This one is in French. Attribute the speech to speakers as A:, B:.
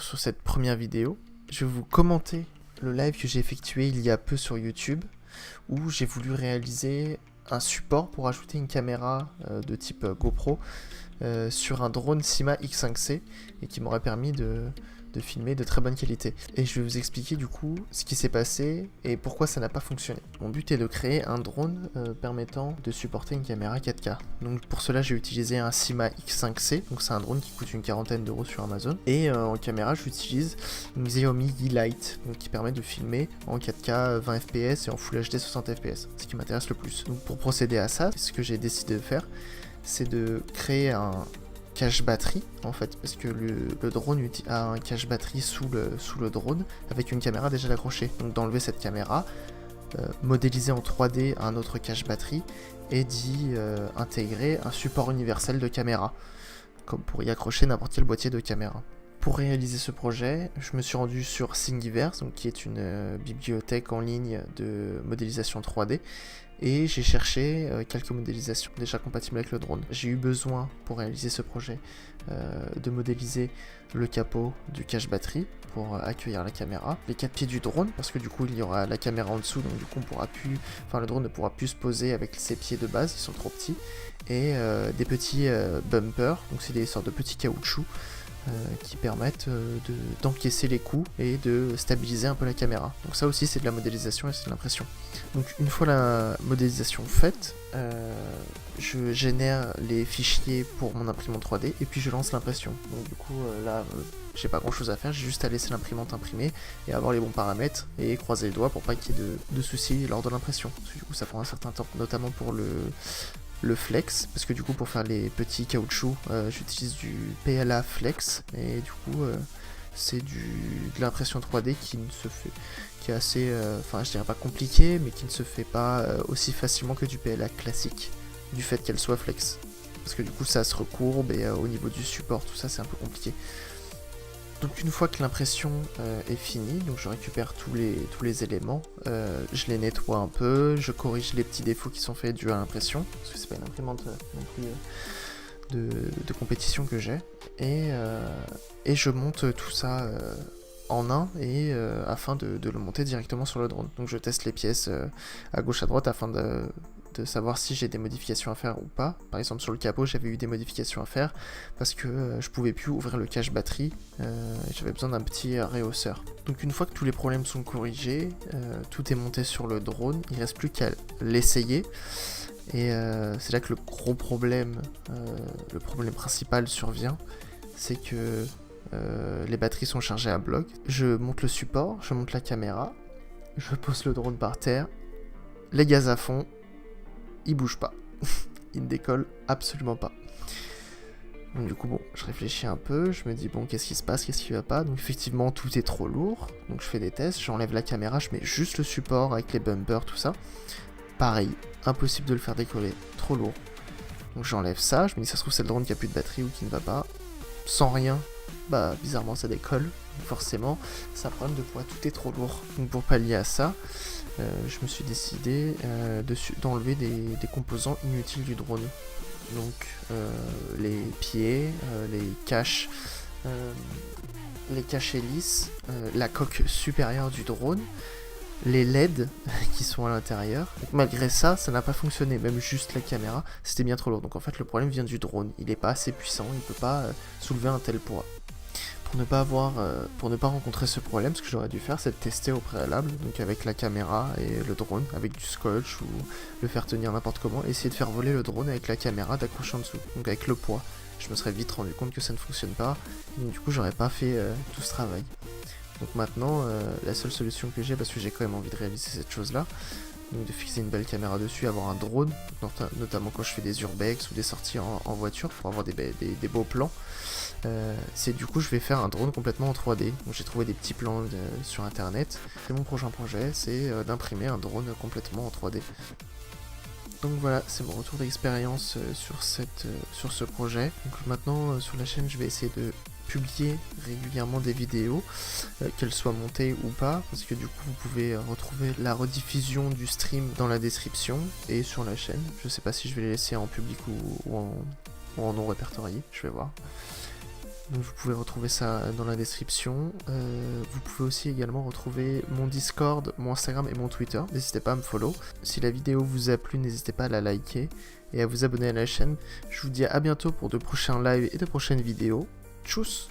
A: sur cette première vidéo. Je vais vous commenter le live que j'ai effectué il y a peu sur YouTube, où j'ai voulu réaliser un support pour ajouter une caméra de type GoPro sur un drone Syma X5C et qui m'aurait permis de filmer de très bonne qualité. Et je vais vous expliquer du coup ce qui s'est passé et pourquoi ça n'a pas fonctionné. Mon but est de créer un drone permettant de supporter une caméra 4K. Donc pour cela j'ai utilisé un Syma X5C, donc c'est un drone qui coûte une quarantaine d'euros sur Amazon. Et en caméra j'utilise une Xiaomi Yeelight, donc qui permet de filmer en 4K 20 fps et en Full HD 60 fps, ce qui m'intéresse le plus. Donc pour procéder à ça, ce que j'ai décidé de faire, c'est de créer un cache batterie en fait, parce que le drone a un cache batterie sous le drone avec une caméra déjà accrochée. Donc d'enlever cette caméra, modéliser en 3D un autre cache batterie et d'y intégrer un support universel de caméra, comme pour y accrocher n'importe quel boîtier de caméra. Pour réaliser ce projet, je me suis rendu sur Thingiverse, donc qui est une bibliothèque en ligne de modélisation 3D, et j'ai cherché quelques modélisations déjà compatibles avec le drone. J'ai eu besoin, pour réaliser ce projet, de modéliser le capot du cache batterie pour accueillir la caméra, les 4 pieds du drone, parce que du coup il y aura la caméra en dessous, donc du coup le drone ne pourra plus se poser avec ses pieds de base, ils sont trop petits, et des petits bumpers, donc c'est des sortes de petits caoutchoucs qui permettent d'encaisser les coups et de stabiliser un peu la caméra. Donc ça aussi c'est de la modélisation et c'est de l'impression. Donc une fois la modélisation faite, je génère les fichiers pour mon imprimante 3D et puis je lance l'impression. Donc du coup là j'ai pas grand chose à faire, j'ai juste à laisser l'imprimante imprimer et avoir les bons paramètres et croiser les doigts pour pas qu'il y ait de soucis lors de l'impression. Parce que du coup ça prend un certain temps, notamment pour le flex, parce que du coup pour faire les petits caoutchoucs j'utilise du PLA flex et du coup c'est de l'impression 3D qui est assez, enfin je dirais pas compliqué, mais qui ne se fait pas aussi facilement que du PLA classique, du fait qu'elle soit flex, parce que du coup ça se recourbe et au niveau du support tout ça c'est un peu compliqué. Donc une fois que l'impression est finie, donc je récupère tous les éléments, je les nettoie un peu, je corrige les petits défauts qui sont faits dus à l'impression, parce que c'est pas une imprimante non plus de compétition que j'ai, et je monte tout ça en un et afin de le monter directement sur le drone. Donc je teste les pièces à gauche à droite afin de savoir si j'ai des modifications à faire ou pas. Par exemple sur le capot j'avais eu des modifications à faire parce que je pouvais plus ouvrir le cache batterie, j'avais besoin d'un petit réhausseur. Donc une fois que tous les problèmes sont corrigés, tout est monté sur le drone, il reste plus qu'à l'essayer. Et c'est là que le problème principal survient, c'est que les batteries sont chargées à bloc. Je monte le support, je monte la caméra, je pose le drone par terre, les gaz à fond, il bouge pas, il ne décolle absolument pas. Donc du coup bon, je réfléchis un peu, je me dis bon qu'est-ce qui se passe, qu'est-ce qui va pas. Donc effectivement tout est trop lourd, donc je fais des tests, j'enlève la caméra, je mets juste le support avec les bumpers, tout ça. Pareil, impossible de le faire décoller, trop lourd. Donc j'enlève ça, je me dis ça se trouve c'est le drone qui a plus de batterie ou qui ne va pas. Sans rien, bah bizarrement ça décolle, forcément, c'est un problème de poids, tout est trop lourd. Donc pour pallier à ça, je me suis décidé d'enlever des composants inutiles du drone. Donc les pieds, les caches hélices, la coque supérieure du drone, les LED qui sont à l'intérieur. Donc malgré ça, ça n'a pas fonctionné, même juste la caméra, c'était bien trop lourd. Donc en fait le problème vient du drone, il n'est pas assez puissant, il ne peut pas soulever un tel poids. Pour ne pas rencontrer ce problème, ce que j'aurais dû faire, c'est de tester au préalable, donc avec la caméra et le drone, avec du scotch ou le faire tenir n'importe comment, et essayer de faire voler le drone avec la caméra d'accrocher en dessous, donc avec le poids. Je me serais vite rendu compte que ça ne fonctionne pas, et donc du coup j'aurais pas fait tout ce travail. Donc maintenant, la seule solution que j'ai, parce que j'ai quand même envie de réaliser cette chose-là, donc de fixer une belle caméra dessus, avoir un drone, notamment quand je fais des urbex ou des sorties en voiture pour avoir des beaux plans, c'est du coup je vais faire un drone complètement en 3D. Donc j'ai trouvé des petits plans sur internet, et mon prochain projet c'est d'imprimer un drone complètement en 3D. Donc voilà, c'est mon retour d'expérience sur ce projet. Donc maintenant sur la chaîne je vais essayer de publier régulièrement des vidéos, qu'elles soient montées ou pas, parce que du coup vous pouvez retrouver la rediffusion du stream dans la description et sur la chaîne. Je sais pas si je vais les laisser en public ou en non répertorié, je vais voir. Donc vous pouvez retrouver ça dans la description. Vous pouvez aussi également retrouver mon Discord, mon Instagram et mon Twitter. N'hésitez pas à me follow. Si la vidéo vous a plu, n'hésitez pas à la liker et à vous abonner à la chaîne. Je vous dis à bientôt pour de prochains lives et de prochaines vidéos. Tchuss!